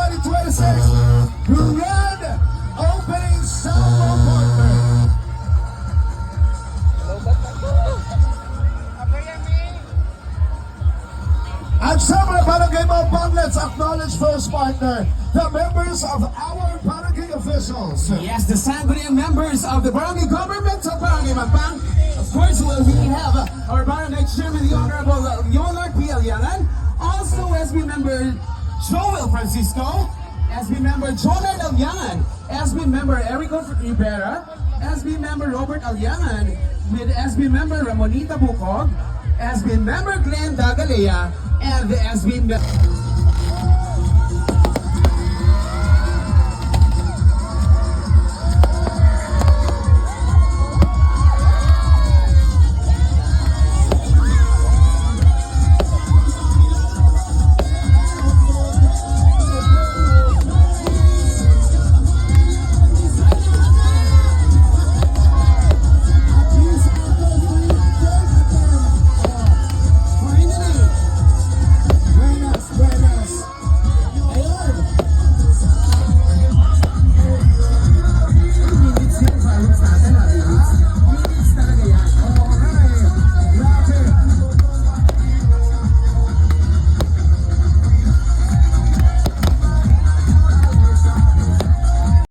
2026 Grand Opening Salvo Partner. At sa mga barangay Mampang, let's acknowledge first partner, the members of our barangay officials. Yes, the sanguine members of the barangay government of Barangay Mampang. Of course, we have our barangay chairman, the Honorable Leonard P. Alianan. Also, SB member Joel Francisco. SB member Jonard Alianan. SB member Erico Rivera. SB member Robert Alianan. With SB member Ramonita Bukog. SB member Glenn Dagalea. And the SB member...